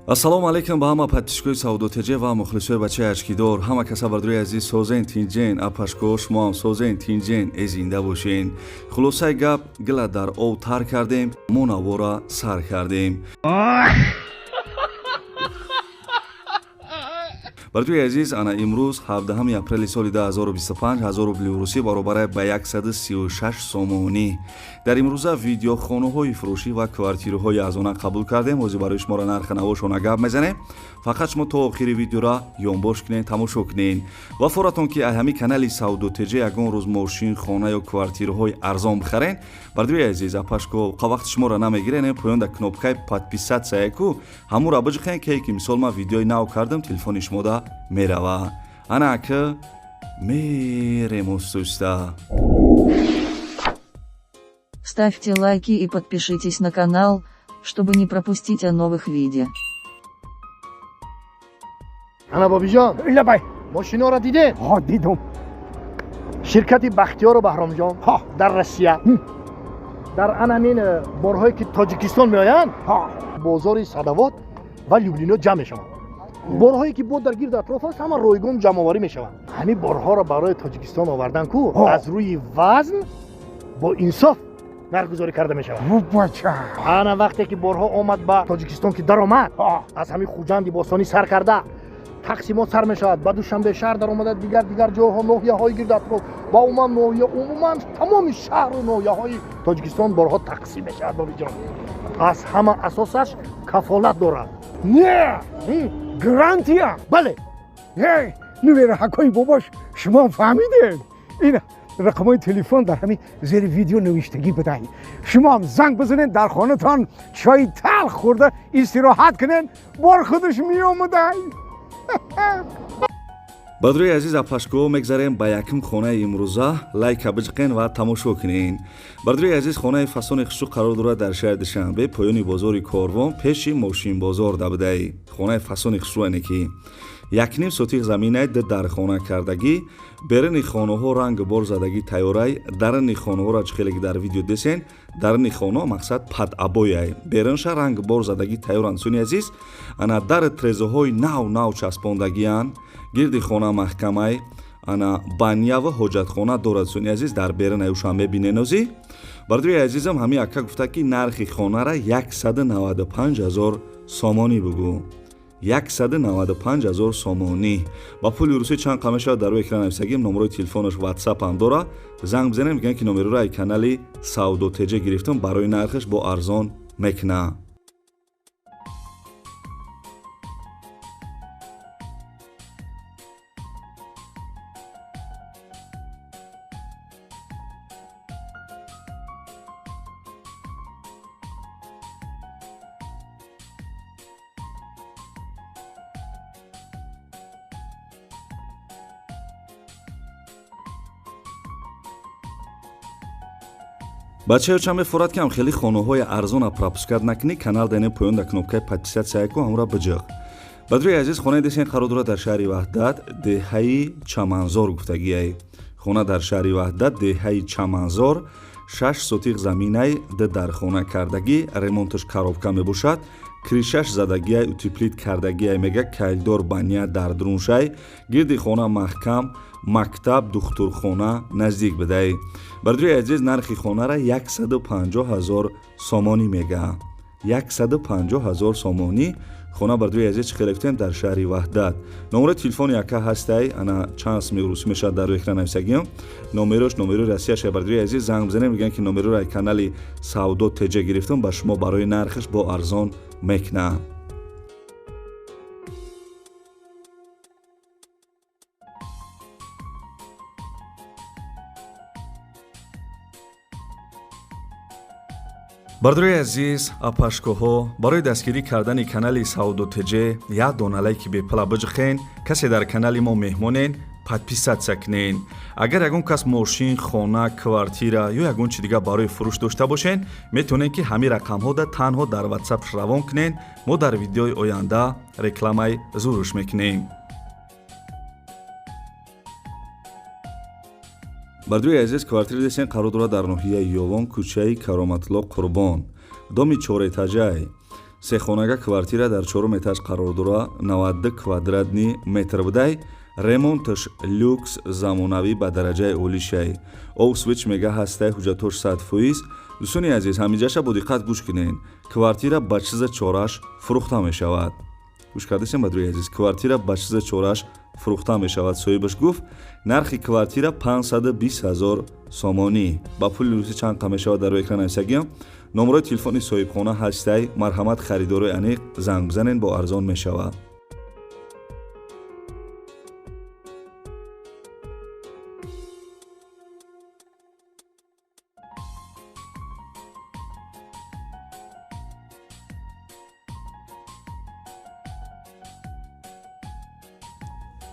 ассалому алайкум ба ҳама подписчикои Саудотеҷе ва мухлисои бачаи ачкидор. Ҳама каса бардуи азиз созен тинҷен апашко шумоам созен тинҷен зинда бошен. Хулосаи гап гила дар ов тар кардем, мо навора сар кардем. бардуи азиз ана имрӯз 17 апрели соли 2025 1000 рубли русӣ баробар ба 136 сомонӣ. дар имрӯза видеохонаҳои фурӯшӣ ва квартираҳои аз она қабул кардем. ҳозир барои шуморо нархи навошона гап мезанем. фақат шумо то охири видеора ёнбош кунед, тамошо кунед. ва форатон ки ҳами канали Саудотеҷе ягон рӯз мошин, хона ё квартираҳои арзон бихарен, бардуи азиз апашко вақти шуморо намегирен, поён да кнопкаи подписатсия ку ҳамура биҷихен ки мисол ман видеои нав кардам, телефони шумо да мерава. ана ака мерем устуста. Ставьте лайки и подпишитесь на канал, чтобы не пропустить о новых видео. ана бобиҷон, лабай мошиноро дидед? ҳо дидум. ширкати бахтиёру баҳромҷон дар Россия дар анамин борҳое ки Тоҷикистон меоянд, бозори Садовод ва Люблино ҷамъ мешаванд. борҳое ки бо дар гирду атроф аст, ҳама ройгон ҷамъоварӣ мешаванд. ҳамин борҳоро барои Тоҷикистон овардан ку аз рӯи вазн бо инсоф нархгузорӣ карда мешавад. бача ана вақте ки борҳо омад ба Тоҷикистон ки даромад, аз ҳамин хуҷанди бостонӣ сар карда тақсимот сар мешавад, ба душанбе шаҳр дар омада дигар ҷойҳо, ноҳияҳои гирду атроф ва умуман тамоми шаҳру ноҳияҳои Тоҷикистон борҳо тақсим мешавад. бобиҷон, аз ҳама асосаш кафолат дорад. не гарантия. бале, нумера ҳакои бобош шумо фаҳмидед. ин рақамҳои телефон дар ҳамин зери видео навиштагӣ бидаҳед. шумо ҳам занг бизанед, дар хонатон чои талх хӯрда истироҳат кунед, бор худаш меомадай. бадруи азиз апашко мегзарем ба якум хонаи имрӯза. лайка биҷиқен ва тамошо кунед. бадруи азиз хонаи фасони хусусӣ қарор дорад дар шаҳри Душанбе, поёни бозори Корвон, пеши мошин бозор дабидаи. хонаи фасони хусусӣ ане ки 1.5 сотих заминаи дар хона кардагӣ, берини хонаҳо ранг бор задагӣ тайёрай, дарини хонаҳоро чихеле дар видео десен, дарини хона мақсад падъабояй, беринша ранг бор задагӣ тайёран. суни азиз ана дар трезаҳои нав часпондагиян, гирди хона маҳкамай, ана баня ва ҳоҷатхона дорад. суни азиз дар берина ушам мебинен озӣ. бардуи азизам ҳамин ака гуфта ки нархи хонара 195 000 сомонӣ бугӯ. 195 000 сомонӣ ба пули русӣ чанд қа мешавад дар рӯи экран нависагим. номерои телефонаш ватсап ҳам дора. занг бизанем, мегӯянд ки номероро ай канали Саудотеҷе гирифтам, барои нархаш бо арзон мекуна. бачаё чанд мефорад ки ам хеле хонаҳои арзона пропускат накунӣ, канал дане поён да кнопкаи подписатсия ку ҳамура биҷиқ. бадруи азиз хонаи десен қарор дорад дар шаҳри Ваҳдат, деҳаи Чаманзор гуфтагияй. хона дар шаҳри Ваҳдат, деҳаи Чаманзор, 6 сотих заминаи дар хона кардагӣ, ремонташ коробка мебошад, кришаш задагияй, утеплит кардагияй мега, кайлдор баня дар друншай, гирди хона маҳкам, мактаб, духтурхона наздик бидай. бардуи азиз нархи хонара 150 000 сомонӣ мега. 150 000 сомонӣ хона. бардуи азиз чихеле гуфтем дар шаҳри Ваҳдат. номерои телефони ака ҳастай, ана чанд сми русӣ мешавад дар рӯи экран нависагим. номерои Россияш. бардуи азиз занг бизанем, мегӯянд ки номероро ай канали Саудотеҷе гирифтам, ба шумо барои нархаш бо арзон мекуна. бардуи азиз апашкоҳо, барои дастгирӣ кардани канали Саудотеҷе як дона лайки бепла биҷихен. касе дар канали мо меҳмонен, подписатсия кунен. агар ягон кас мошин, хона, квартира ё ягон чи дигар барои фурӯш дошта бошен, метавонен ки ҳамин рақамҳо да танҳо дар ватсапш равон кунен. мо дар видеои оянда рекламаи зуруш мекунем. бардуи азиз квартира десен қарор дорад дар ноҳияи Ёвон, кӯчаи Кароматулло Қурбон, доми 4 этажаи сехонага квартира дар 4 этаж қарор дора 92 квадратни метр будай ремонташ люкс замонавӣ ба дараҷаи олишай овсвич мега ҳастай ҳуҷҷатош 100%. дӯстони азиз ҳамиҷаша бо диққат гӯш кинен. Квартира ба чиза чораш фурӯхта мешавад. гӯш кардесем бадруи азиз, квартира ба чиза чораш фурӯхта мешавад. соҳибаш гуфт нархи квартира 520 000 сомонӣ. ба пули рӯзӣ чанд қа мешавад дар экран нависагиам. номерои телефони соҳибхона ҳастай марҳамат харидорои аниқ занг бизанен бо арзон мешавад.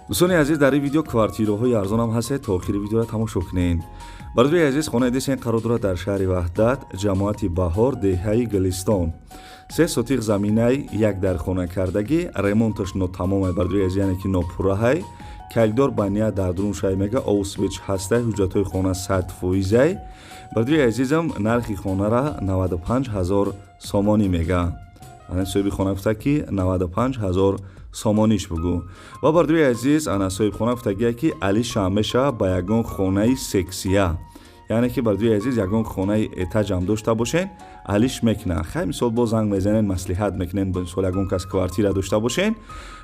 дӯстони азиз, дар ин видео квартираҳои арзонам ҳастед. то охири видеоро тамошо кунед. бардои азиз, хонаи десен қарор дорад дар шаҳри ваҳдат, ҷамоати баҳор, деҳаи гулистон. 3 сотиқ заминаи як дархона кардагӣ, ремонташ нотамомай. бардои азиз, яъне ки нопурраҳай, калидор баня дар дурун шай мега овсвич ҳастай ҳуҷҷатҳои хона 100%. бардои азизам, нархи хонара 95 000 сомонӣ мега. ана соҳиби хона гуфта ки 95 000 сомониш бугӯ. ва бардои азиз, ана соҳибхона гуфтагия ки алиша меша ба ягон хонаи сексия, яъне ки бардои азиз ягон хонаи этаҷам дошта бошен алиш мекна. хай мисол бо занг мезанен, маслиҳат мекунен, мисол ягон кас квартира дошта бошен.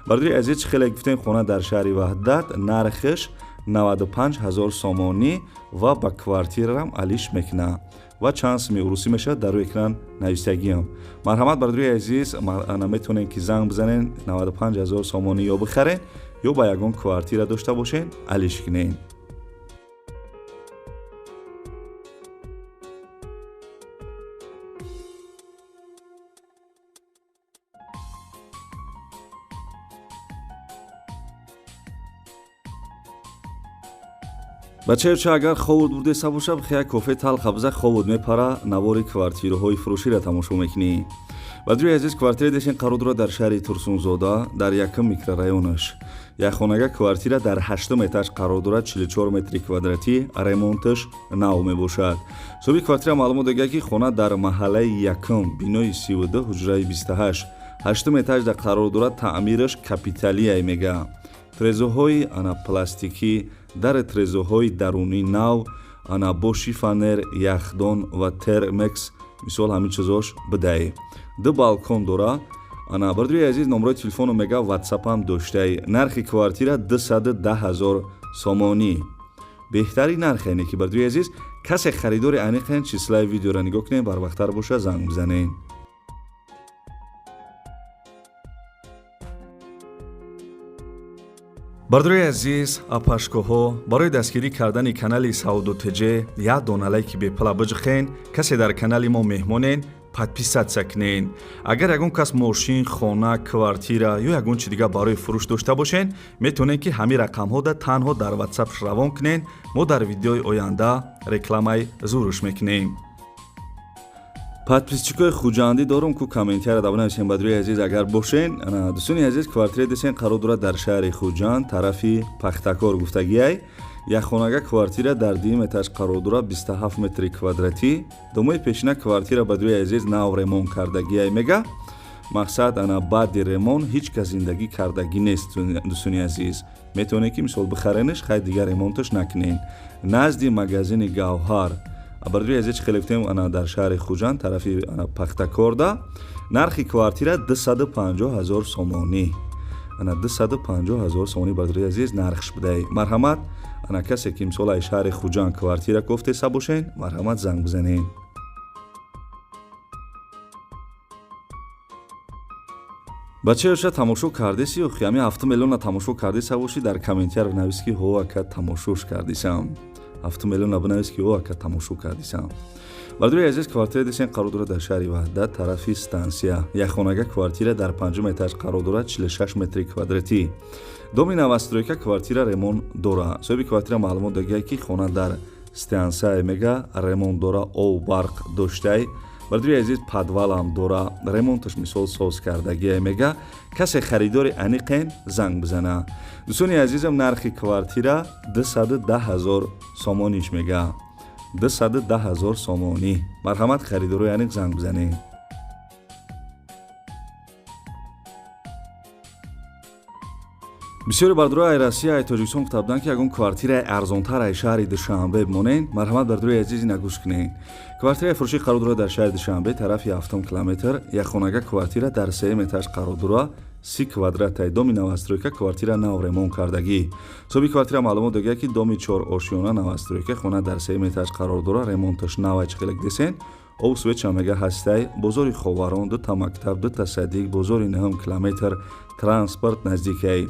бардои азиз, чӣ хеле гуфтем, хона дар шаҳри ваҳдат, нархиш 95 000 сомонӣ ва ба квартирарам алиш мекна. ва чанд сими урусӣ мешавад дар рӯи экран нависагиам. марҳамат бардои азиз, метавонен ки занг бизанен, 95 000 сомонӣ ё бихарен ё ба ягон квартира дошта бошен алиш кунен. бачаёча, агар ховуд бурдеса боша, бихая кофе талха биза ховуд мепара, навори квартираҳои фурӯширо тамошо мекунӣ. бадруи азиз, квартира десен қарор дорад дар шаҳри Турсунзода, дар якум микрорайонаш. якхонага квартира дар 8 этаж қарор дорад, 44 метри квадратӣ, ремонташ нав мебошад. соҳиби квартира маълумот додааст ки хона дар маҳаллаи якум, бинои 32, ҳуҷраи 28, 8 этажда қарор дорад, таъмираш капиталия мега. трезоҳои пластикӣ, дар трезоҳои дарунӣ нав, бо шифонер, яхдон ва термекс, мисол ҳамин чизош бидай. 2 балкон дора. бардои азиз, номерои телефону мега ватсапам доштай. нархи квартира 210 000 сомонӣ. беҳтарин нархе не ки бардои азиз, касе харидори аниқен, числаи видеоро нигоҳ кунен, барвақттар боша, занг бизанен. бардои азиз, апашкоҳо, барои дастгирӣ кардани канали Саудотеҷе як дона лайки бепла биҷихен. касе дар канали мо меҳмонен, подписатсия кунен. агар ягон кас мошин, хона, квартира ё ягон чи дига барои фурӯш дошта бошен, метавонен ки ҳамин рақамҳода танҳо дар ватсап равон кунен. мо дар видеои оянда рекламаи зуруш мекунем. подписчикои хуҷандӣ дорум ку комментиро да бинависен. бадруи азиз, агар бошен, дӯстони азиз, квартира десен қарор дорад дар шаҳри Хуҷанд, тарафи Пахтакор гуфтагиай. якхонага квартира дар 2 этаж қарор дорад, 27 метри квадратӣ. домои пешина квартира бадруи азиз нав ремонт кардагиай мега. мақсад баъди ремонт ҳеҷ кас зиндагӣ кардагӣ нест. дӯстони азиз, метавонед ки мисол бихаренаш, хай дигар ремонташ накунен. назди магазини Гавҳар. бардои азиз, хеле гуфтем, дар шаҳри Хуҷанд, тарафи Пахтакорда. нархи квартира 250 000 сомонӣ. 250 000 сомонӣ бардои азиз нархш бидай. марҳамат, касе ки мисол ай шаҳри Хуҷанд квартира кофтеса бошен, марҳамат занг бизанен. бачаёша, тамошо кардеси ё хиями 7 миллиона тамошо кардеса боши, дар комментиро навис ки ҳо ака тамошош кардисам. 7 миллиона бинавис ки ҳо ака тамошо кардисам. бардои азиз, квартира десен қарор дорад дар шаҳри ваҳдат, тарафи стансия. якхонага квартира дар 5 этаж қарор дорад, 46 метри квадратӣ. доми навастройка квартира ремонт дора. соҳиби квартира маълумот додааст ки хона дар стансия мега, ремонт дора, ов барқ доштай. бардои азиз, подвалам дора, ремонташ мисол соз кардагиай мега. касе харидори аниқен, занг бизана. дӯстони азизам, нархи квартира 210 000 сомониш мега. 210 000 сомонӣ. марҳамат, харидорои аниқ занг бизанед. бисёри бар дураи Россияи Тоҷикистон гуфтабуданд, ки ягон квартираи арзонтараи шаҳри Душанбе бимонен. марҳамат бар дураи азиз ина гӯш кунед. Квартираи фурӯшӣ қарор дорад дар шаҳри Душанбе, тарафи 7 километр. Якхонага квартира дар 3 этаж қарор дорад. 30 квадратаи доми навастройка квартира нав ремонт кардагӣ. соҳиби квартира маълумот додааст, ки доми 4 ошиёна навастройка хона дар 3 этаж қарор дорад. ремонташ навай чиқилак десен. об свет чамега ҳастай, бозори Ховарон, 2 мактаб, 2 садик, бозори 9 километр, транспорт наздикай.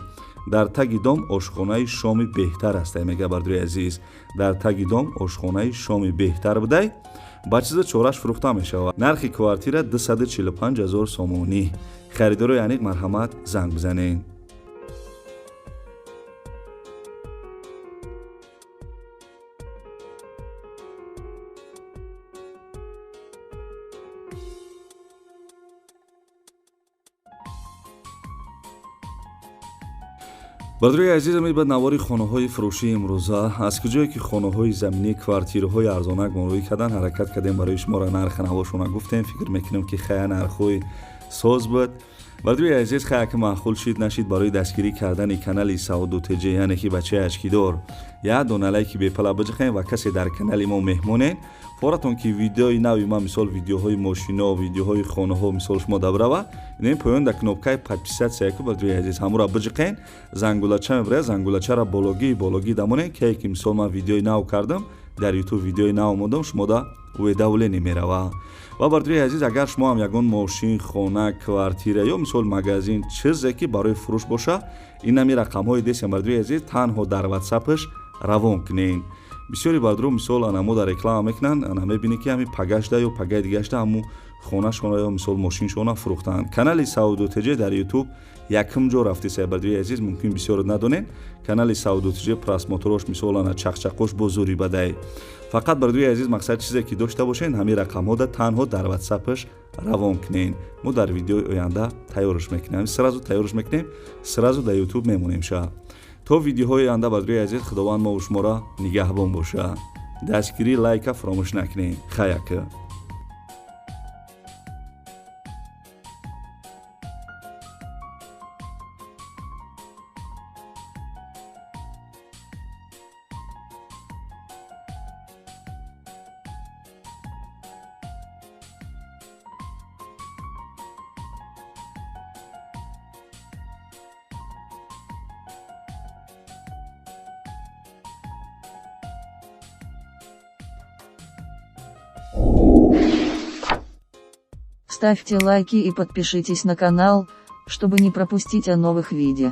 дар таги дом ошхонаи шоми беҳтар астай, мега бардуи азиз. дар таги дом ошхонаи шоми беҳтар будай, ба чиза чораш фурӯхта мешавад. нархи квартира 245 000 сомонӣ. харидорои аниқ марҳамат занг бизанед. бардуи азиз, мебад навори хонаҳои фурӯшии имрӯза. аз куҷое ки хонаҳои заминӣ, квартираҳои арзонак морӯӣ кардан, ҳаракат кардем барои шуморо нархи навошона гуфтем. фикр мекунем, ки хая нархҳои соз буд. бардуи азиз, хая ки маъқул шид нашид барои дастгирӣ кардани канали Сауду ТЖ, яъне ки бачаи ачкидор, як дона лайки бепала биҷиқем ва касе дар канали мо меҳмонен, форатон ки видеои нави ма, мисол видеоҳои мошино, видеоҳои хонаҳо мисол шумо дабрава, инем поён да кнопкаи подписатсия ки бардуи азиз ҳамура биҷиқен, зангулача мебирад, зангулачара бологӣ дамонен, ки ки мисол ман видеои нав кардам, дар YouTube видеои нав модам, шумо да уведавлени мерава. ва бардуи азиз, агар шумо ҳам ягон мошин, хона, квартира ё мисол магазин чизе ки барои фурӯш боша, ин ҳами рақамҳои дестем бардуи азиз, танҳо дар WhatsApp-аш равон кунен. бисёри бардуро мисол анамо дар реклама мекунанд, ана мебинӣ ки ҳами пагашда ё пагаи дигашда ҳаму хонашона ё мисол мошиншона фурӯхтанд. канали Сауду ТЖ дар YouTube якм ҷо рафтиса бардуи азиз, мумкин бисёро надонен. канали Сауду ТЖ просмотрош мисол ана чақчақош бозури бадай. фақат бардуи азиз мақсад чизе ки дошта бошен, ҳами рақамҳода танҳо дар WhatsApp-аш равон кунен. мо дар видеои оянда тайёрш мекунем, сразу тайёрш мекунем, сразу дар YouTube мемонем ша. то видеоҳои оянда бардуи азиз, худованд мо шуморо нигаҳбон боша. дастгирӣ лайка фаромӯш накунед. хаяка. Ставьте лайки и подпишитесь на канал, чтобы не пропустить о новых видео.